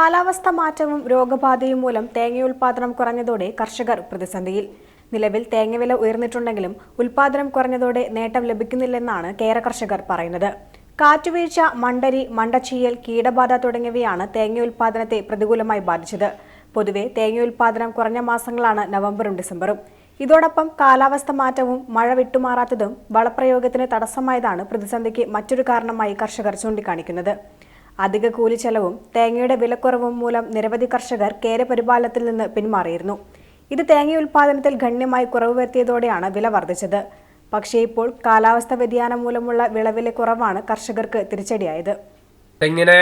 കാലാവസ്ഥ മാറ്റവും രോഗബാധയും മൂലം തേങ്ങയുൽപാദനം കുറഞ്ഞതോടെ കർഷകർ പ്രതിസന്ധിയിൽ. നിലവിൽ തേങ്ങവില ഉയർന്നിട്ടുണ്ടെങ്കിലും ഉൽപാദനം കുറഞ്ഞതോടെ നേട്ടം ലഭിക്കുന്നില്ലെന്നാണ് കേര കർഷകർ പറയുന്നത്. കാറ്റുവീഴ്ച, മണ്ടരി, മണ്ടച്ചീയൽ, കീടബാധ തുടങ്ങിയവയാണ് തേങ്ങയുൽപാദനത്തെ പ്രതികൂലമായി ബാധിച്ചത്. പൊതുവെ തേങ്ങയുൽപാദനം കുറഞ്ഞ മാസങ്ങളാണ് നവംബറും ഡിസംബറും. ഇതോടൊപ്പം കാലാവസ്ഥ മാറ്റവും മഴ വിട്ടുമാറാത്തതും വളപ്രയോഗത്തിന് തടസ്സമായതാണ് പ്രതിസന്ധിക്ക് മറ്റൊരു കാരണമായി കർഷകർ ചൂണ്ടിക്കാണിക്കുന്നത്. അധിക കൂലിച്ചെലവും തേങ്ങയുടെ വിലക്കുറവും മൂലം നിരവധി കർഷകർ കേരപരിപാലനത്തിൽ നിന്ന് പിന്മാറിയിരുന്നു. ഇത് തേങ്ങയുൽപാദനത്തിൽ ഗണ്യമായി കുറവ് വരുത്തിയതോടെയാണ് വില വർദ്ധിച്ചത്. പക്ഷേ ഇപ്പോൾ കാലാവസ്ഥ വ്യതിയാനം മൂലമുള്ള വിളവിലെ കുറവാണ് കർഷകർക്ക് തിരിച്ചടിയായത്. തെങ്ങിനെ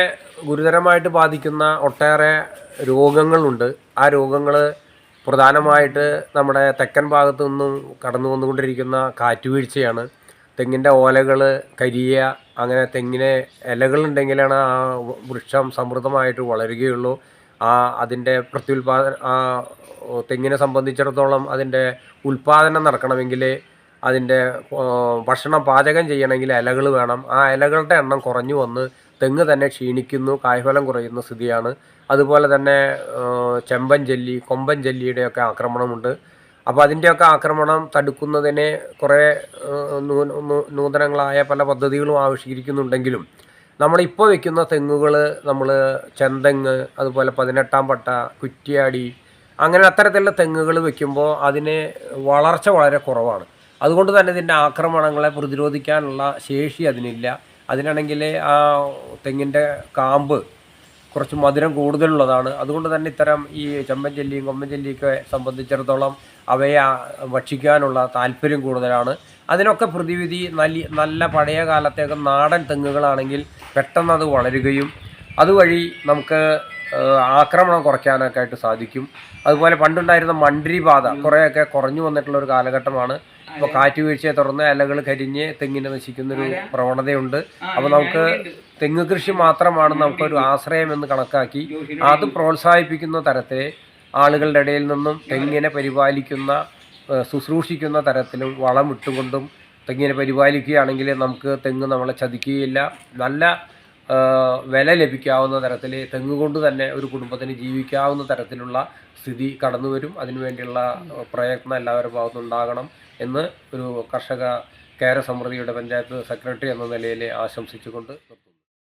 ഗുരുതരമായിട്ട് ബാധിക്കുന്ന ഒട്ടേറെ രോഗങ്ങളുണ്ട്. ആ രോഗങ്ങൾ പ്രധാനമായിട്ട് നമ്മുടെ തെക്കൻ ഭാഗത്തു നിന്നും കടന്നു വന്നുകൊണ്ടിരിക്കുന്ന കാറ്റുവീഴ്ചയാണ്. തെങ്ങിൻ്റെ ഓലകൾ കരിയുക, അങ്ങനെ തെങ്ങിന് ഇലകളുണ്ടെങ്കിലാണ് ആ വൃക്ഷം സമൃദ്ധമായിട്ട് വളരുകയുള്ളൂ. അതിൻ്റെ തെങ്ങിനെ സംബന്ധിച്ചിടത്തോളം അതിൻ്റെ ഉൽപ്പാദനം നടക്കണമെങ്കിൽ, അതിൻ്റെ ഭക്ഷണം പാചകം ചെയ്യണമെങ്കിൽ ഇലകൾ വേണം. ആ ഇലകളുടെ എണ്ണം കുറഞ്ഞു വന്ന് തെങ്ങ് തന്നെ ക്ഷീണിക്കുന്നു, കായ്ഫലം കുറയുന്ന സ്ഥിതിയാണ്. അതുപോലെ തന്നെ ചെമ്പൻ ജല്ലി, കൊമ്പൻ ജല്ലിയുടെയൊക്കെ ആക്രമണമുണ്ട്. അപ്പോൾ അതിൻ്റെയൊക്കെ ആക്രമണം തടുക്കുന്നതിന് കുറേ നൂതനങ്ങളായ പല പദ്ധതികളും ആവിഷ്കരിക്കുന്നുണ്ടെങ്കിലും നമ്മളിപ്പോൾ വയ്ക്കുന്ന തെങ്ങുകൾ, നമ്മൾ ചെന്തെങ്ങ്, അതുപോലെ 18-ാം പട്ട, കുറ്റ്യാടി, അങ്ങനെ അത്തരത്തിലുള്ള തെങ്ങുകൾ വയ്ക്കുമ്പോൾ അതിന് വളർച്ച വളരെ കുറവാണ്. അതുകൊണ്ട് തന്നെ ഇതിൻ്റെ ആക്രമണങ്ങളെ പ്രതിരോധിക്കാനുള്ള ശേഷി അതിനില്ല. അതിനാണെങ്കിൽ ആ തെങ്ങിൻ്റെ കാമ്പ് കുറച്ച് മധുരം കൂടുതലുള്ളതാണ്. അതുകൊണ്ട് തന്നെ ഇത്തരം ഈ ചെമ്പൻ ജല്ലിയും കൊമ്പൻ ജല്ലിയൊക്കെ സംബന്ധിച്ചിടത്തോളം അവയെ ഭക്ഷിക്കാനുള്ള താല്പര്യം കൂടുതലാണ്. അതിനൊക്കെ പ്രതിവിധി നല്ല പഴയ കാലത്തേക്ക് നാടൻ തെങ്ങുകളാണെങ്കിൽ പെട്ടെന്ന് അത് വളരുകയും അതുവഴി നമുക്ക് ആക്രമണം കുറയ്ക്കാനൊക്കെ ആയിട്ട് സാധിക്കും. അതുപോലെ പണ്ടുണ്ടായിരുന്ന മണ്ടരി ബാധ കുറേയൊക്കെ കുറഞ്ഞു വന്നിട്ടുള്ളൊരു കാലഘട്ടമാണ്. ഇപ്പോൾ കാറ്റുവീഴ്ചയെ തുടർന്ന് ഇലകൾ കരിഞ്ഞ് തെങ്ങിനെ നശിക്കുന്നൊരു പ്രവണതയുണ്ട്. അപ്പോൾ നമുക്ക് തെങ്ങ് കൃഷി മാത്രമാണ് നമുക്കൊരു ആശ്രയമെന്ന് കണക്കാക്കി അത് പ്രോത്സാഹിപ്പിക്കുന്ന തരത്തിൽ ആളുകളുടെ ഇടയിൽ നിന്നും തെങ്ങിനെ പരിപാലിക്കുന്ന, ശുശ്രൂഷിക്കുന്ന തരത്തിലും വളം ഇട്ടുകൊണ്ടും തെങ്ങിനെ പരിപാലിക്കുകയാണെങ്കിൽ നമുക്ക് തെങ്ങ് നമ്മളെ ചതിക്കുകയില്ല. നല്ല വില ലഭിക്കാവുന്ന തരത്തിൽ തെങ്ങ് കൊണ്ട് തന്നെ ഒരു കുടുംബത്തിന് ജീവിക്കാവുന്ന തരത്തിലുള്ള സ്ഥിതി കടന്നു വരും. അതിനുവേണ്ടിയുള്ള പ്രയത്നം എല്ലാവരുടെ ഭാഗത്തുനിന്നുണ്ടാകണം എന്ന് ഒരു കർഷക കേര സമൃദ്ധിയുടെ പഞ്ചായത്ത് സെക്രട്ടറി എന്ന നിലയിൽ ആശംസിച്ചുകൊണ്ട് നിർത്തുന്നു.